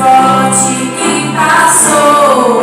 Forte que passou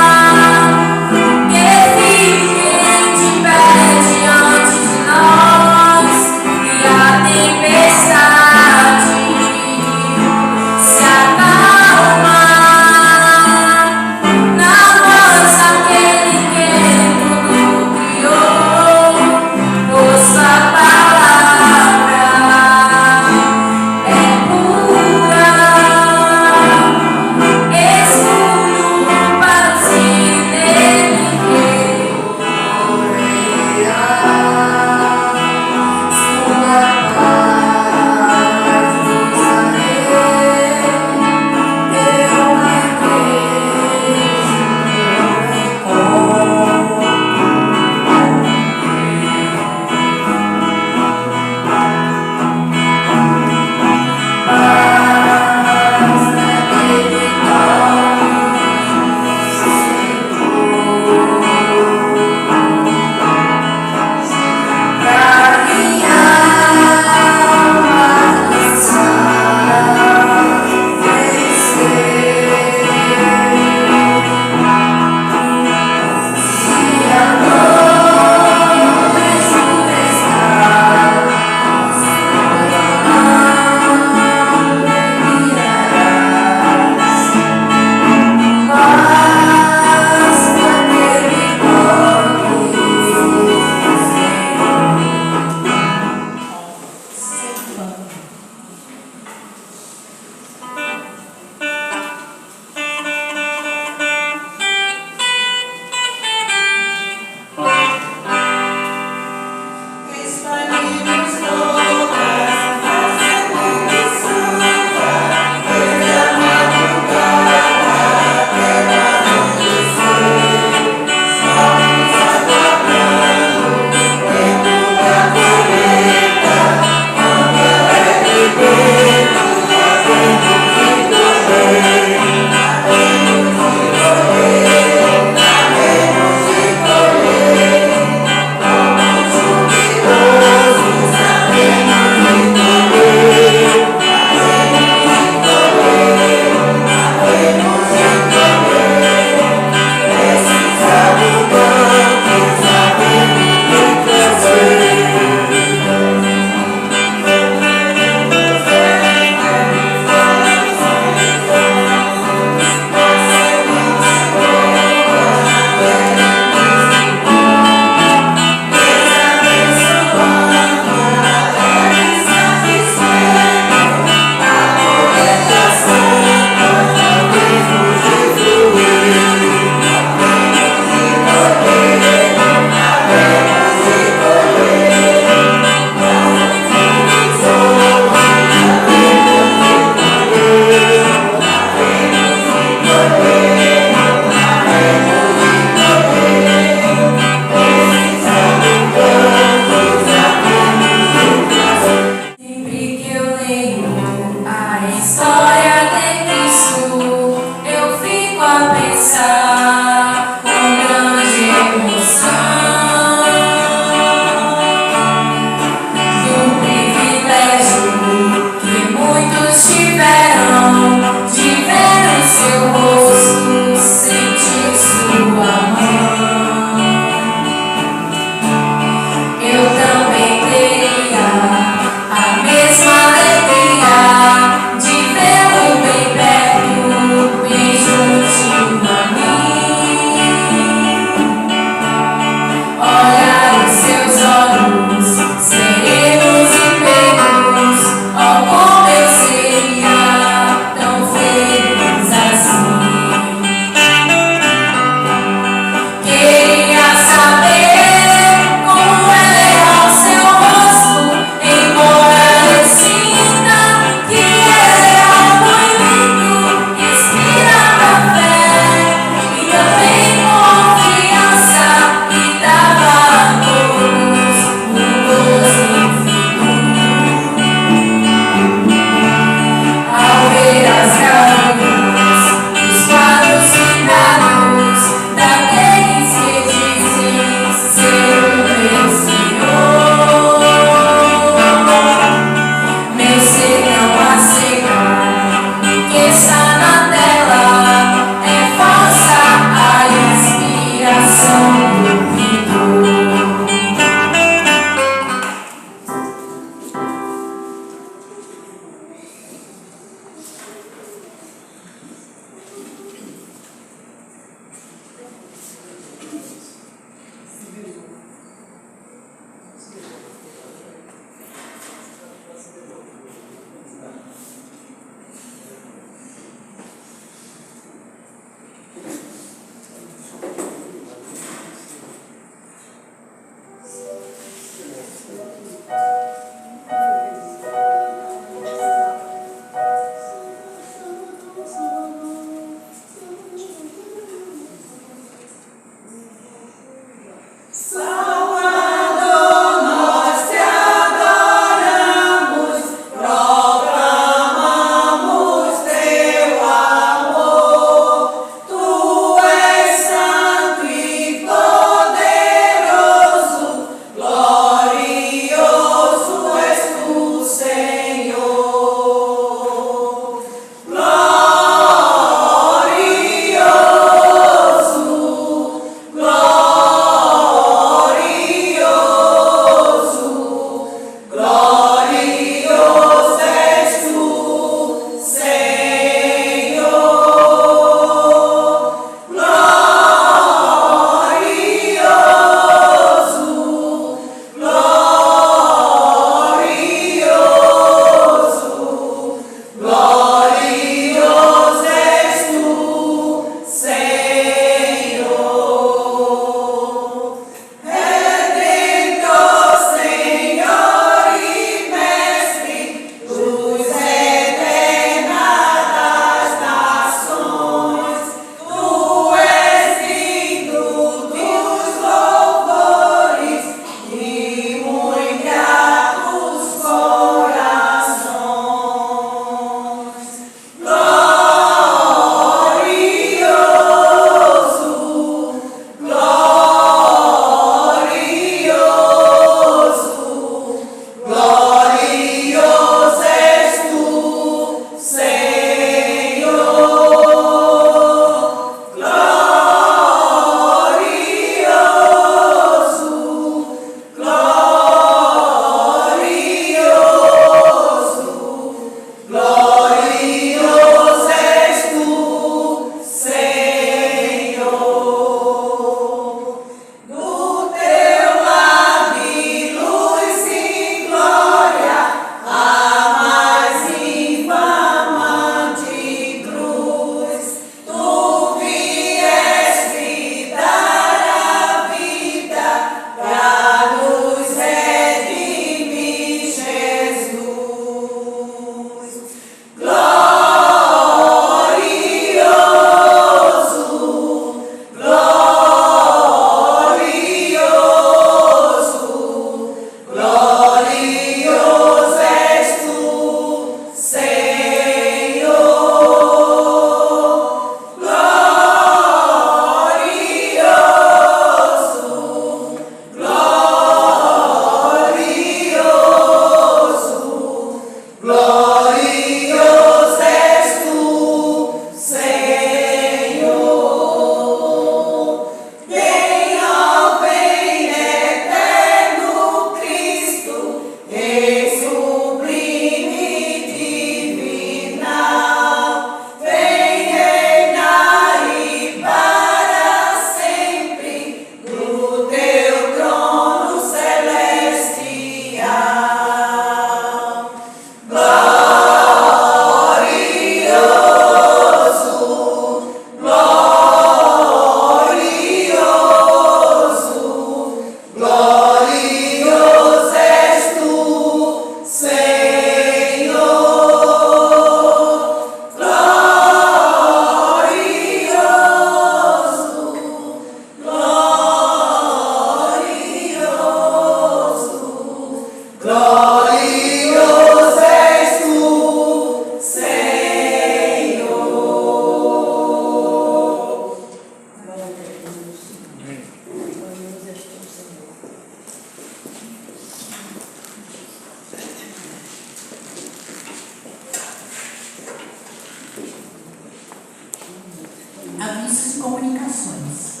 avisos e comunicações.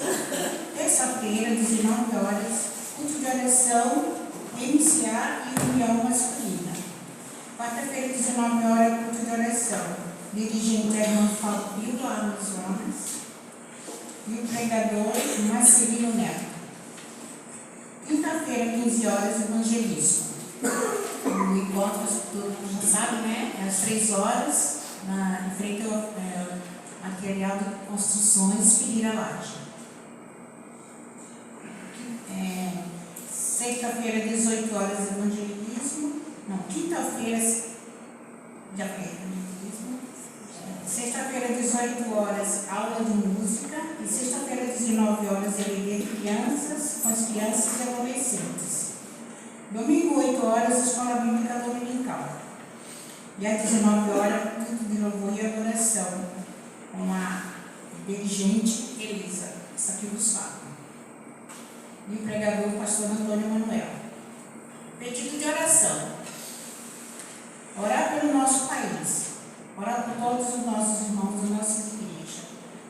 Terça-feira, 19 horas, culto de oração, MCA e união masculina. Quarta-feira, 19 horas, culto de oração. Dirigente é irmã Fabíola Amazonas e o pregador Marcelino Neto. Quinta-feira, 15 horas, evangelismo. O encontro, todo mundo já sabe, né? É às 3 horas, em frente ao material de construções Ferreira Laje. Sexta-feira, 18 horas, evangelismo. Não, quinta-feira, já foi evangelismo. Sexta-feira, 18 horas, aula de música. E sexta-feira, 19 horas, EBD crianças, com as crianças e adolescentes. Domingo, 8 horas, escola bíblica dominical. E às 19 horas, culto de louvor e adoração, com a dirigente Elisa, essa aqui vos fala. E o pregador, pastor Antônio Manuel. Pedido de oração. Orar pelo nosso país. Orar por todos os nossos irmãos da nossa igreja.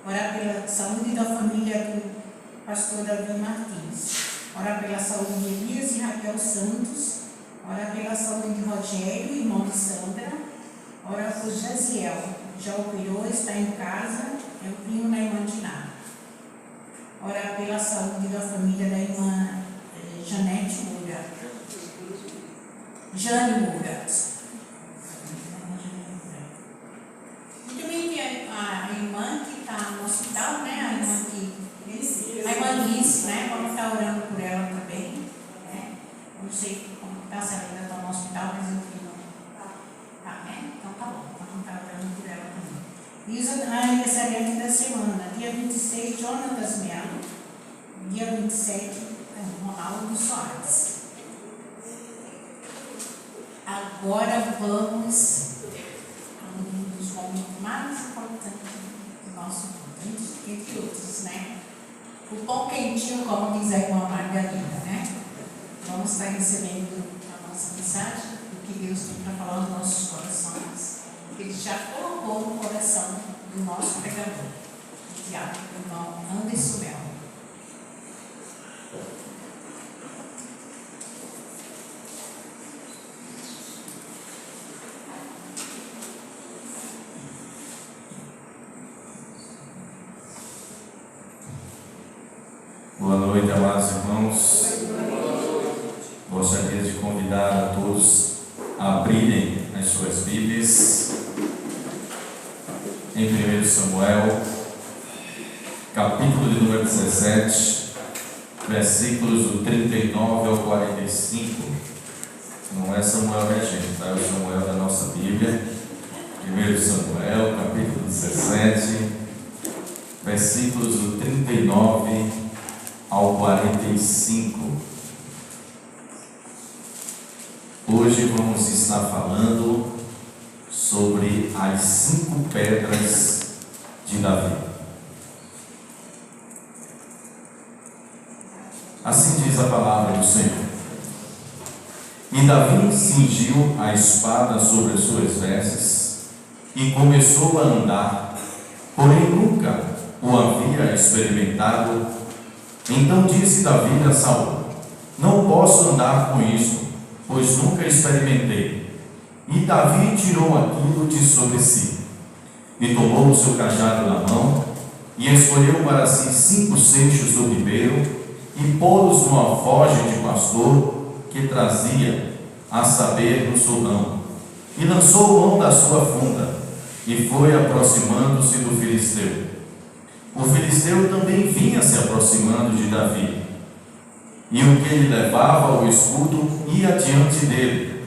Orar pela saúde da família do pastor Davi Martins. Orar pela saúde de Elias e Raquel Santos. Orar pela saúde de Rogério, irmão de Sandra. Orar por Jaziel. Já operou, está em casa, é o primo da irmã Diná. Orar pela saúde da família da irmã Janete Moura. Jane Moura. E também tem a irmã que está no hospital, né? A irmã Liz, né? Vamos estar orando por ela também. Né? Não sei como está, se ela ainda está no hospital, mas eu vi não. Tá, né? Então tá bom, vamos estar orando por ela também. E os aniversariantes da semana. Dia 26, Jonatas Melo. Dia 27, Ronaldo Soares. Agora vamos a um dos momentos mais importantes do nosso mundo, entre outros, né? O pão quentinho, como diz a irmã Margarida, né? Vamos estar recebendo a nossa mensagem, o que Deus tem para falar aos nossos corações, que Ele já colocou no coração do nosso pregador, o diácono, o irmão Anderson Melo. Boa noite, amados irmãos. Gostaria de convidar a todos a abrirem as suas Bíblias em 1 Samuel, capítulo de número 17, versículos do 39 ao 45. Não é Samuel regente, tá? É o Samuel da nossa Bíblia. 1 Samuel, capítulo 17, versículos do 39 ao 45. Hoje vamos estar falando sobre as 5 pedras de Davi. Assim diz a palavra do Senhor. E Davi cingiu a espada sobre as suas vestes e começou a andar, porém nunca o havia experimentado. Então disse Davi a Saul: não posso andar com isto, pois nunca experimentei. E Davi tirou aquilo de sobre si, e tomou o seu cajado na mão, e escolheu para si 5 seixos do ribeiro, e pô-los no alforje de pastor que trazia, a saber, no sulão, e lançou mão da sua funda, e foi aproximando-se do filisteu. O filisteu também vinha se aproximando de Davi, e o que ele levava, o escudo, ia diante dele.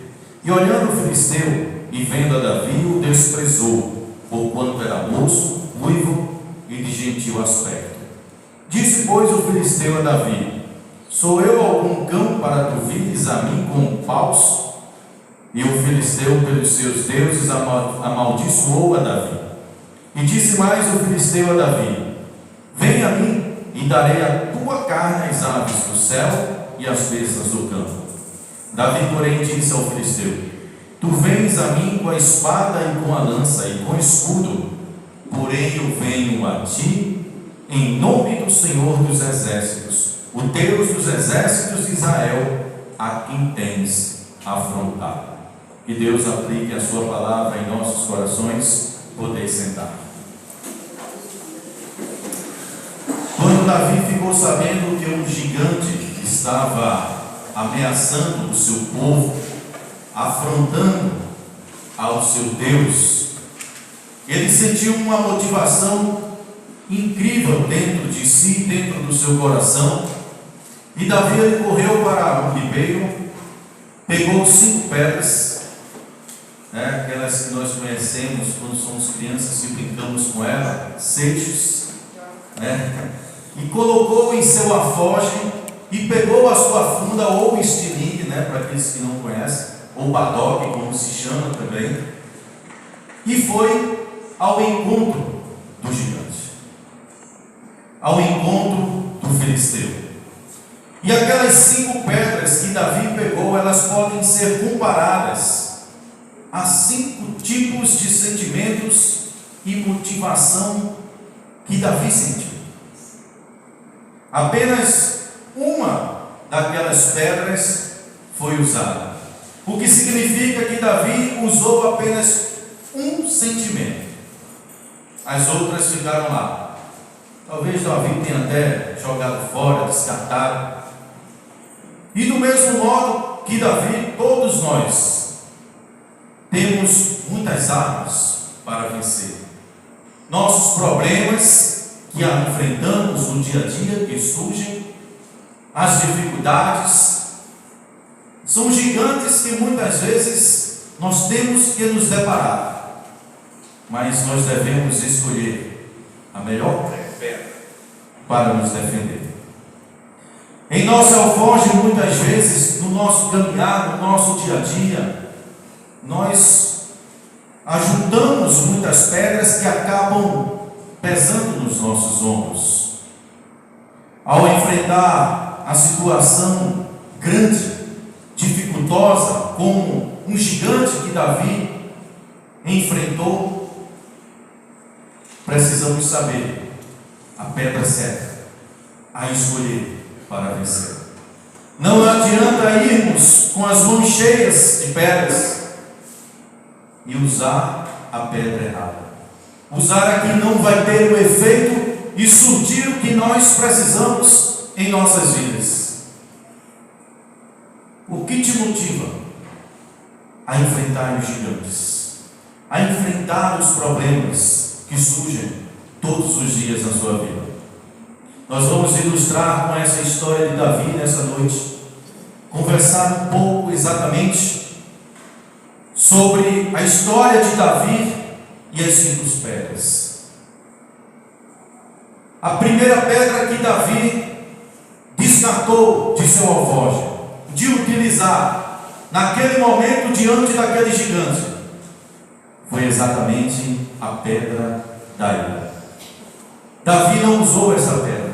E olhando o filisteu e vendo a Davi, o desprezou, porquanto era moço, ruivo e de gentil aspecto. Disse, pois, o filisteu a Davi: sou eu algum cão para tu vires a mim com paus? E o filisteu, pelos seus deuses, amaldiçoou a Davi. E disse mais o filisteu a Davi: vem a mim, e darei a tua carne às aves do céu e às bestas do campo. Davi, porém, disse ao filisteu: tu vens a mim com a espada e com a lança e com o escudo, porém eu venho a ti em nome do Senhor dos Exércitos, o Deus dos exércitos de Israel, a quem tens afrontado. Que Deus aplique a sua palavra em nossos corações. Poder sentar. Quando Davi ficou sabendo que um gigante estava ameaçando o seu povo, afrontando ao seu Deus, ele sentiu uma motivação incrível dentro de si, dentro do seu coração. E Davi ele correu para um ribeiro, pegou 5 pedras, aquelas que nós conhecemos quando somos crianças e brincamos com ela, seixos, e colocou em seu alforje e pegou a sua funda ou estilingue, para aqueles que não conhecem, ou badoque, como se chama também, e foi ao encontro do gigante, ao encontro do filisteu. E aquelas 5 pedras que Davi pegou, elas podem ser comparadas a 5 tipos de sentimentos e motivação que Davi sentiu. Apenas uma daquelas pedras foi usada, o que significa que Davi usou apenas um sentimento. As outras ficaram lá. Talvez Davi tenha até jogado fora, descartado. E do mesmo modo que Davi, todos nós temos muitas armas para vencer. Nossos problemas que enfrentamos no dia a dia, que surgem, as dificuldades, são gigantes que muitas vezes nós temos que nos deparar. Mas nós devemos escolher a melhor pedra para nos defender. Em nosso alforje, muitas vezes, no nosso caminhar, no nosso dia a dia, nós ajuntamos muitas pedras que acabam pesando nos nossos ombros. Ao enfrentar a situação grande, dificultosa, como um gigante que Davi enfrentou, precisamos saber a pedra certa a escolher para vencer. Não adianta irmos com as mãos cheias de pedras e usar a pedra errada. Usar aqui não vai ter o efeito e surtir o que nós precisamos em nossas vidas. O que te motiva a enfrentar os gigantes, a enfrentar os problemas que surgem todos os dias na sua vida? Nós vamos ilustrar com essa história de Davi nessa noite, conversar um pouco exatamente sobre a história de Davi e as 5 pedras. A primeira pedra que Davi descartou de seu alforje, de utilizar naquele momento diante daquele gigante, foi exatamente a pedra da ira. Davi não usou essa pedra.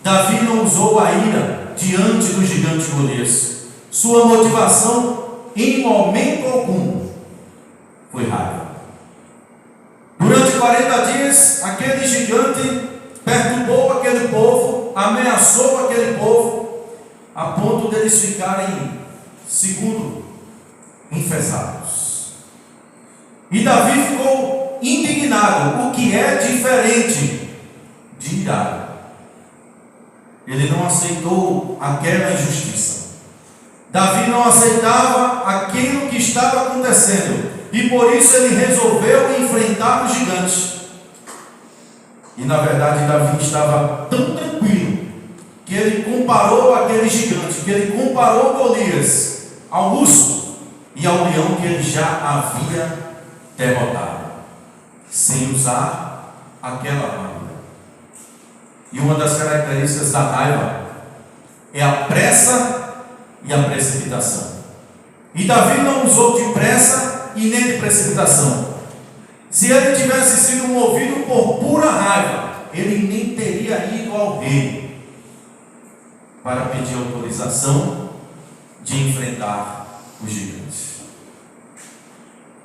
Davi não usou a ira diante do gigante Golias. Sua motivação, em momento algum, foi raiva. Durante 40 dias, aquele gigante perturbou aquele povo, ameaçou aquele povo, a ponto deles ficarem, segundo, enfesados. E Davi ficou indignado, o que é diferente de irado. Ele não aceitou aquela injustiça. Davi não aceitava aquilo que estava acontecendo, e por isso ele resolveu enfrentar o gigante. E na verdade Davi estava tão tranquilo que ele comparou aquele gigante, que ele comparou Golias ao urso e ao leão que ele já havia derrotado, sem usar aquela armadura. E uma das características da raiva é a pressa e a precipitação. E Davi não usou de pressa e nem de precipitação. Se ele tivesse sido movido por pura raiva, ele nem teria ido ao rei para pedir autorização de enfrentar o gigante.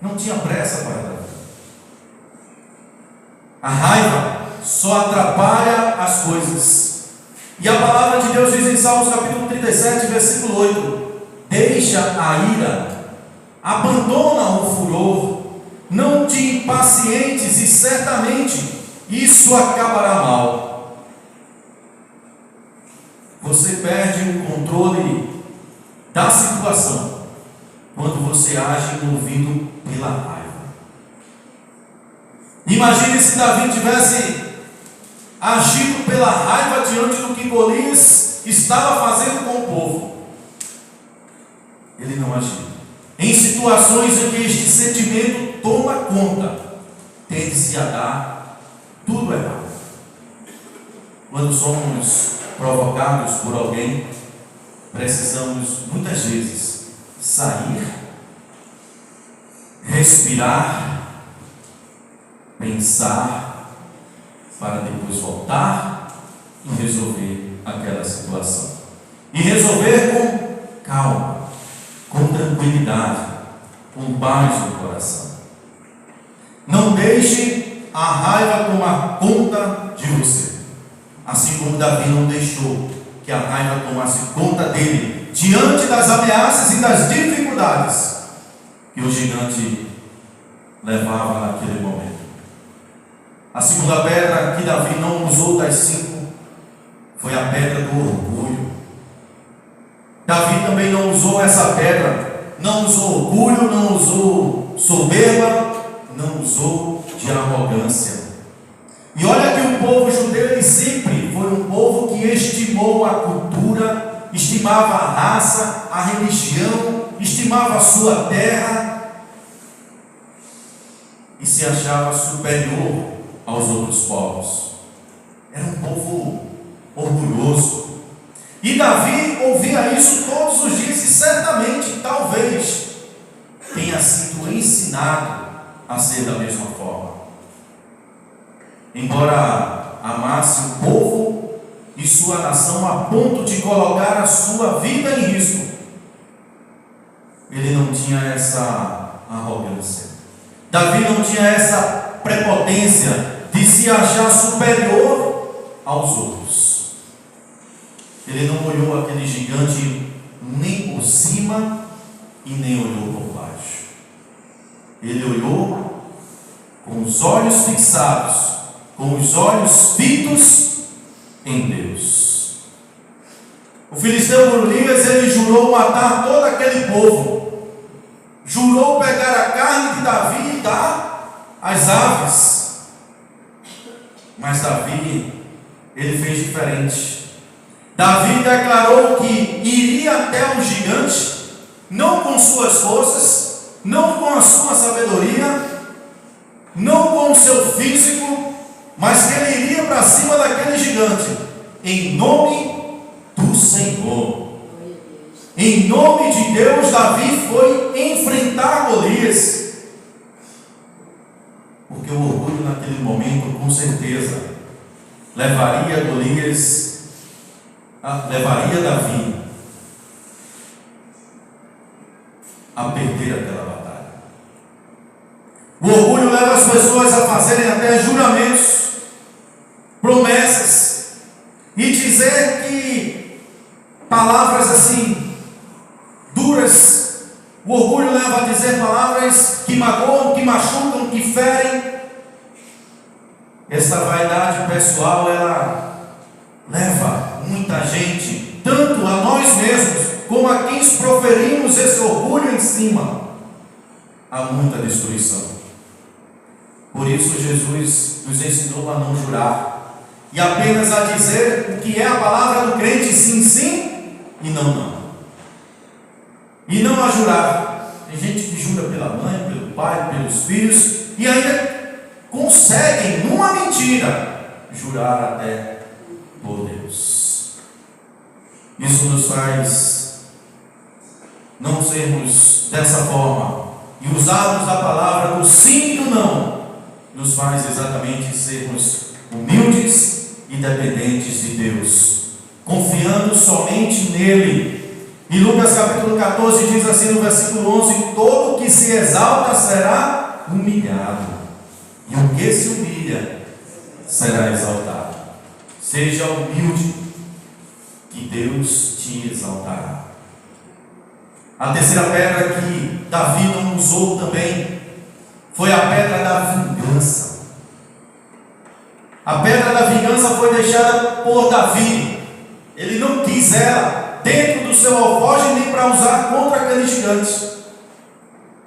Não tinha pressa para Davi. A raiva só atrapalha a as coisas. E a palavra de Deus diz em Salmos capítulo 37, versículo 8: deixa a ira, abandona o furor, não te impacientes, e certamente isso acabará mal. Você perde o controle da situação quando você age movido pela raiva. Imagine se Davi tivesse agido pela raiva diante do que Golias estava fazendo com o povo. Ele não agiu. Em situações em que este sentimento toma conta, tende-se a dar tudo errado. Quando somos provocados por alguém, precisamos muitas vezes sair, respirar, pensar, para depois voltar e resolver aquela situação. E resolver com calma, com tranquilidade, com paz no coração. Não deixe a raiva tomar conta de você, assim como Davi não deixou que a raiva tomasse conta dele diante das ameaças e das dificuldades que o gigante levava naquele momento. A segunda pedra que Davi não usou das 5 foi a pedra do orgulho. Davi também não usou essa pedra, não usou orgulho, não usou soberba, não usou de arrogância. E olha que o povo judeu ele sempre foi um povo que estimou a cultura, estimava a raça, a religião, estimava a sua terra e se achava superior aos outros povos. Era um povo orgulhoso. E Davi ouvia isso todos os dias e certamente, talvez, tenha sido ensinado a ser da mesma forma. Embora amasse o povo e sua nação a ponto de colocar a sua vida em risco, ele não tinha essa arrogância. Davi não tinha essa prepotência de se achar superior aos outros. Ele não olhou aquele gigante nem por cima e nem olhou por baixo. Ele olhou com os olhos fixados, com os olhos fitos em Deus. O filisteu Golias, ele jurou matar todo aquele povo. Jurou pegar a carne de Davi e dar às aves. Mas Davi, ele fez diferente. Davi declarou que iria até o gigante, não com suas forças, não com a sua sabedoria, não com o seu físico, mas que ele iria para cima daquele gigante, em nome do Senhor. Em nome de Deus, Davi foi enfrentar Golias, porque o orgulho naquele momento, com certeza, levaria Davi a perder aquela batalha. O orgulho leva as pessoas a fazerem até juramentos, promessas, e dizer que palavras assim, duras. O orgulho leva a dizer palavras que magoam, que machucam, que ferem. Essa vaidade pessoal, ela leva muita gente, tanto a nós mesmos, como a quem proferimos esse orgulho em cima, a muita destruição. Por isso Jesus nos ensinou a não jurar, e apenas a dizer o que é a palavra do crente, sim, sim, e não, não. E não a jurar. Tem gente que jura pela mãe, pelo pai, pelos filhos, e ainda conseguem, numa mentira, jurar até por Deus. Isso nos faz não sermos dessa forma, e usarmos a palavra do sim e do não, nos faz exatamente sermos humildes e dependentes de Deus, confiando somente nele. E Lucas capítulo 14 diz assim no versículo 11: todo que se exalta será humilhado, e o que se humilha será exaltado. seja humilde, que Deus te exaltará. A terceira pedra que Davi não usou também foi a pedra da vingança. A pedra da vingança foi deixada por Davi. Ele não quis ela dentro do seu alforje nem para usar contra aqueles gigantes.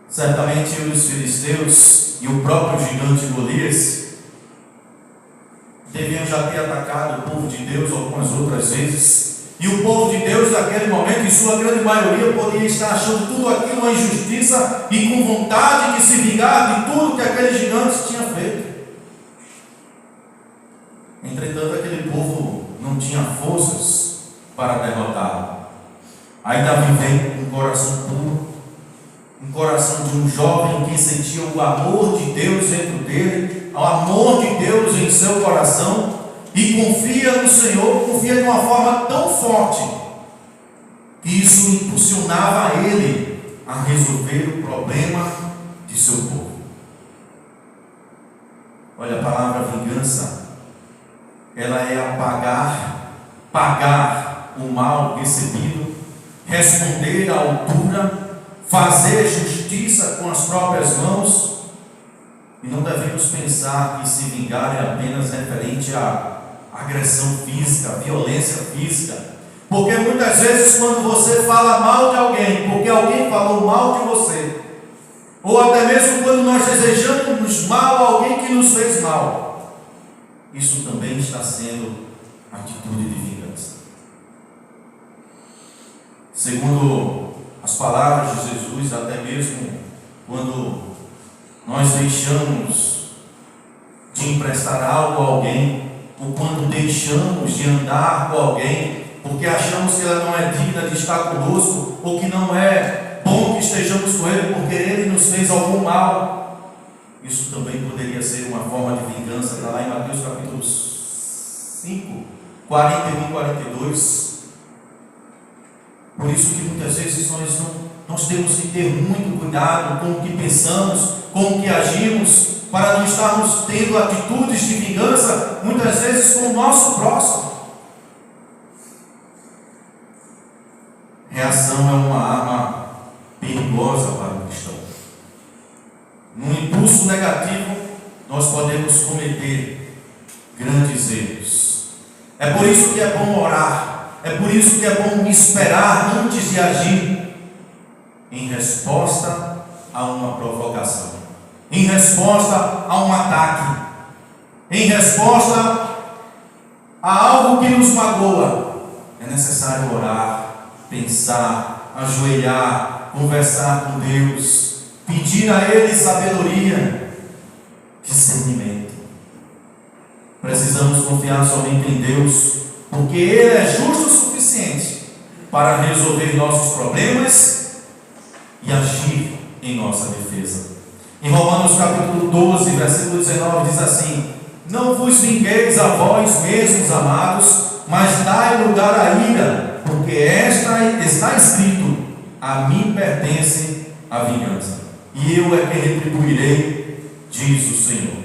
Certamente os filisteus e o próprio gigante Golias deviam já ter atacado o povo de Deus algumas outras vezes. E o povo de Deus, naquele momento, em sua grande maioria, podia estar achando tudo aquilo uma injustiça e com vontade de se vingar de tudo que aqueles gigantes tinham feito. Entretanto, aquele povo não tinha forças para derrotá-lo. Aí Davi vem com um coração puro, um coração de um jovem que sentia o amor de Deus dentro dele, o amor de Deus em seu coração, e confia no Senhor, confia de uma forma tão forte que isso impulsionava ele a resolver o problema de seu povo. Olha, a palavra vingança, ela é pagar o mal recebido, responder à altura, fazer justiça com as próprias mãos. E não devemos pensar que se vingar é apenas referente à agressão física, à violência física. Porque muitas vezes quando você fala mal de alguém, porque alguém falou mal de você, ou até mesmo quando nós desejamos mal a alguém que nos fez mal, isso também está sendo atitude de vingança. Segundo as palavras de Jesus, até mesmo quando nós deixamos de emprestar algo a alguém, ou quando deixamos de andar com alguém, porque achamos que ela não é digna de estar conosco, ou que não é bom que estejamos com ele, porque ele nos fez algum mal, isso também poderia ser uma forma de vingança. Está lá em Mateus capítulo 5, 41 e 42. Por isso que muitas vezes nós temos que ter muito cuidado com o que pensamos, com o que agimos, para não estarmos tendo atitudes de vingança, muitas vezes com o nosso próximo. Reação é uma arma perigosa para o cristão. Num impulso negativo, nós podemos cometer grandes erros. É por isso que é bom orar, é por isso que é bom esperar antes de agir, em resposta a uma provocação, em resposta a um ataque, em resposta a algo que nos magoa. É necessário orar, pensar, ajoelhar, conversar com Deus, pedir a Ele sabedoria, discernimento. Precisamos confiar somente em Deus, porque Ele é justo o suficiente para resolver nossos problemas e agir em nossa defesa. Em Romanos capítulo 12, versículo 19, diz assim: não vos vingueis a vós mesmos, amados, mas dai lugar à ira, porque está escrito: a mim pertence a vingança, e eu é que retribuirei, diz o Senhor.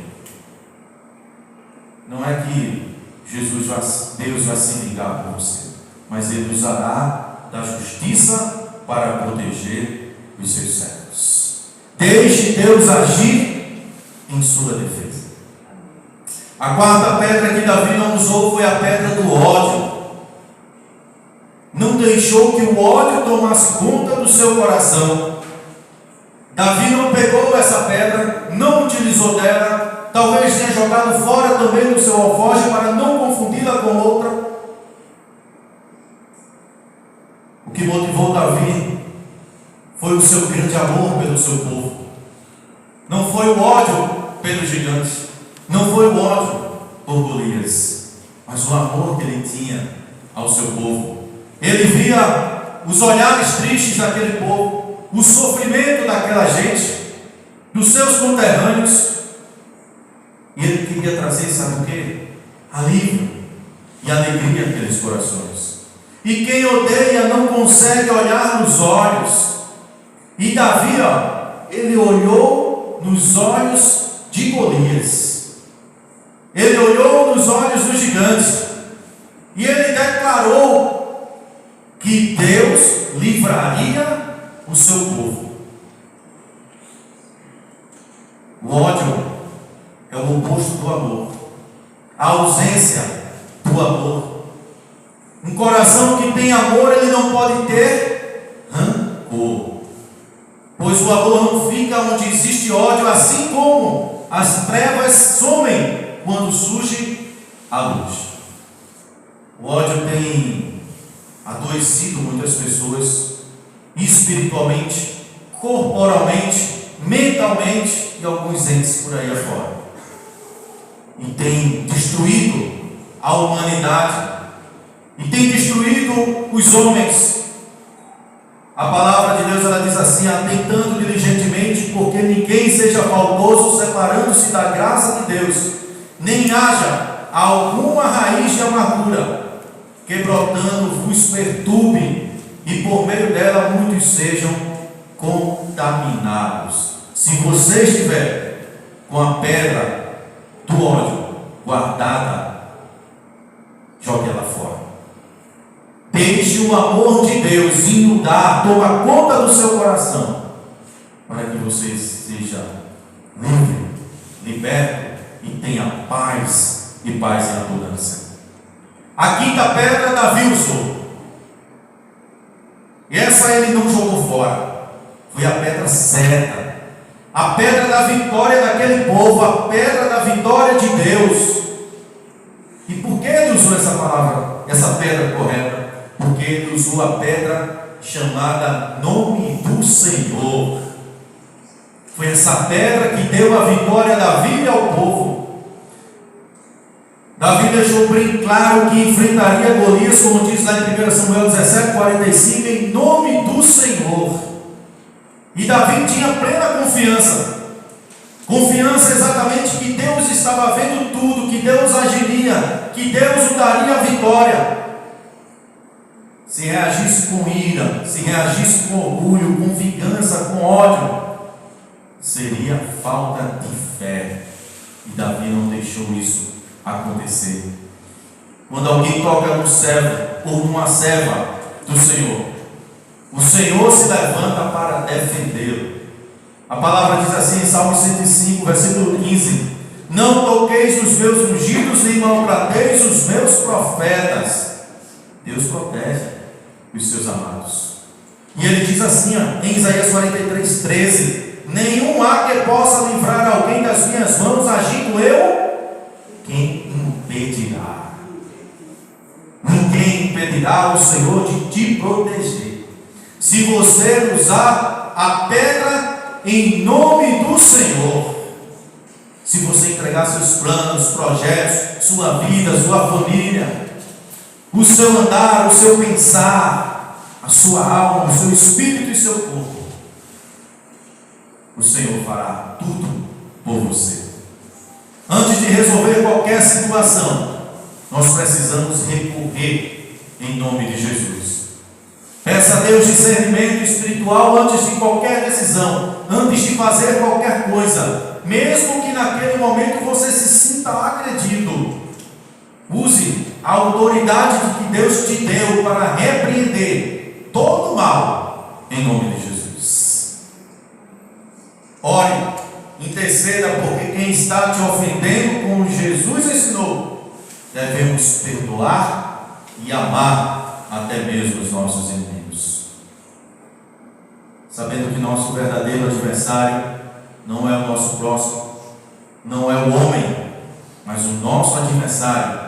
Não é que Deus vai se vingar por você, mas Ele usará da justiça para proteger os seus servos. Deixe Deus agir em sua defesa. A quarta pedra que Davi não usou foi a pedra do ódio. Não deixou que o ódio tomasse conta do seu coração. Davi não pegou essa pedra, não utilizou dela, talvez tenha jogado fora também do seu alforje para não confundi-la com outra. O que motivou Davi foi o seu grande amor pelo seu povo. Não foi o ódio pelos gigantes, não foi o ódio por Golias, mas o amor que ele tinha ao seu povo. Ele via os olhares tristes daquele povo, o sofrimento daquela gente, dos seus conterrâneos, e ele queria trazer, sabe o quê? Alívio e alegria àqueles corações. E quem odeia não consegue olhar nos olhos. E Davi, ele olhou nos olhos de Golias. Ele olhou nos olhos dos gigantes. E ele declarou que Deus livraria o seu povo. O ódio é o oposto do amor, a ausência do amor. Um coração que tem amor, ele não pode ter rancor, pois o amor não fica onde existe ódio, assim como as trevas somem quando surge a luz. O ódio tem adoecido muitas pessoas espiritualmente, corporalmente, mentalmente e alguns entes por aí afora, e tem destruído a humanidade e tem destruído os homens. A palavra de Deus, ela diz assim: atentando diligentemente, porque ninguém seja faltoso, separando-se da graça de Deus, nem haja alguma raiz de amargura, que brotando vos perturbe, e por meio dela muitos sejam contaminados. Se você estiver com a pedra do ódio guardada, jogue ela fora. Deixe o amor de Deus inundar, tomar conta do seu coração, para que você seja livre, liberto e tenha paz e paz em abundância. A quinta pedra, Davi usou. E essa ele não jogou fora. Foi a pedra certa. A pedra da vitória daquele povo. A pedra da vitória de Deus. E por que ele usou essa palavra, essa pedra correta? Porque ele usou a pedra chamada Nome do Senhor. Foi essa pedra que deu a vitória a Davi e ao povo. Davi deixou bem claro que enfrentaria Golias, como diz lá em 1 Samuel 17:45, em nome do Senhor. E Davi tinha plena confiança exatamente que Deus estava vendo tudo, que Deus agiria, que Deus o daria a vitória. Se reagisse com ira, se reagisse com orgulho, com vingança, com ódio, seria falta de fé. E Davi não deixou isso acontecer. Quando alguém toca num servo ou numa serva do Senhor, o Senhor se levanta para defendê-lo. A palavra diz assim em Salmo 105, versículo 15: não toqueis nos meus ungidos, nem maltrateis os meus profetas. Deus protege os seus amados. E ele diz assim, em Isaías 43:13: nenhum há que possa livrar alguém das minhas mãos, agindo eu, quem impedirá? Ninguém impedirá o Senhor de te proteger. Se você usar a pedra em nome do Senhor, se você entregar seus planos, projetos, sua vida, sua família, o seu andar, o seu pensar, a sua alma, o seu espírito e seu corpo, o Senhor fará tudo por você. Antes de resolver qualquer situação, nós precisamos recorrer em nome de Jesus. Peça a Deus discernimento espiritual antes de qualquer decisão, antes de fazer qualquer coisa, mesmo que naquele momento você se sinta agredido. Use a autoridade que Deus te deu para repreender todo o mal em nome de Jesus. Ore, interceda, porque quem está te ofendendo, como Jesus ensinou, devemos perdoar e amar até mesmo os nossos inimigos. Sabendo que nosso verdadeiro adversário não é o nosso próximo, não é o homem, mas o nosso adversário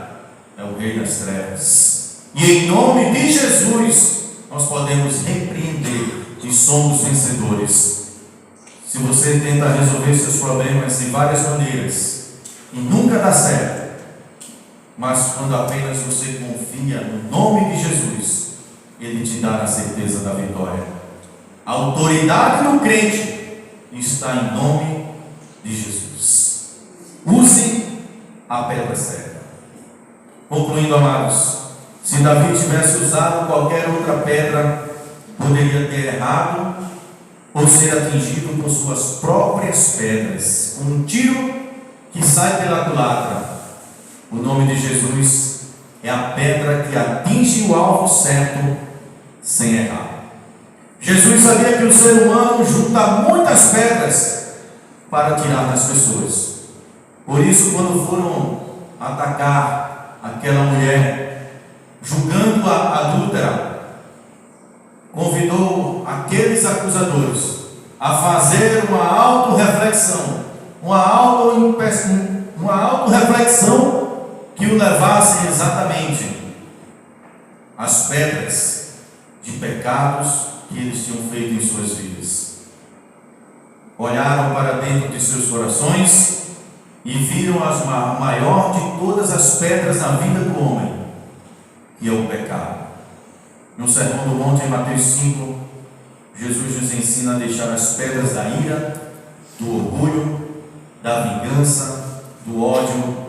é o Rei das Trevas. E em nome de Jesus, nós podemos repreender e somos vencedores. Se você tenta resolver seus problemas de várias maneiras e nunca dá certo, mas quando apenas você confia no nome de Jesus, Ele te dá a certeza da vitória. A autoridade do crente está em nome de Jesus. Use a pedra certa. Concluindo, amados, se Davi tivesse usado qualquer outra pedra, poderia ter errado ou ser atingido por suas próprias pedras, um tiro que sai pela culatra. O nome de Jesus é a pedra que atinge o alvo certo sem errar. Jesus sabia que o ser humano junta muitas pedras para tirar das pessoas. Por isso, quando foram atacar aquela mulher, julgando-a adúltera, convidou aqueles acusadores a fazer uma autorreflexão, uma autorreflexão que o levasse exatamente às pedras de pecados que eles tinham feito em suas vidas. Olharam para dentro de seus corações e viram a maior de todas as pedras na vida do homem, que é o pecado. No Sermão do Monte, em Mateus 5, Jesus nos ensina a deixar as pedras da ira, do orgulho, da vingança, do ódio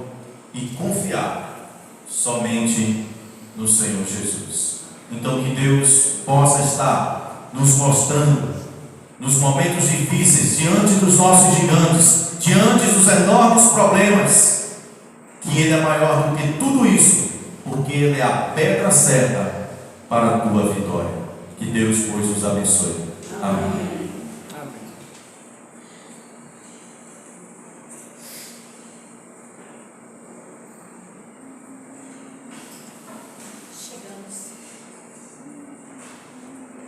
e confiar somente no Senhor Jesus. Então, que Deus possa estar nos mostrando, nos momentos difíceis, diante dos nossos gigantes, diante dos enormes problemas, que Ele é maior do que tudo isso, porque Ele é a pedra certa para a tua vitória. Que Deus, pois, nos abençoe. Amém.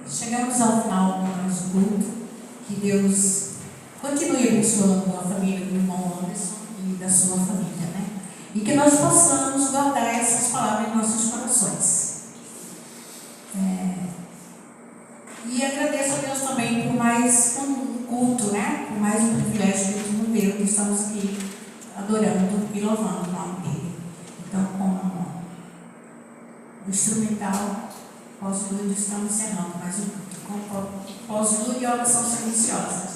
Chegamos ao final do nosso culto. Que Deus continue abençoando a família do irmão Anderson e da sua família, né? E que nós possamos guardar essas palavras em nossos corações. E agradeço a Deus também por mais um culto, né? Por mais um privilégio que nos deu, que estamos aqui adorando e louvando o nome dele. Então, com o instrumental pós-lúdio estamos encerrando, mas com pós-lúdio e oração silenciosa.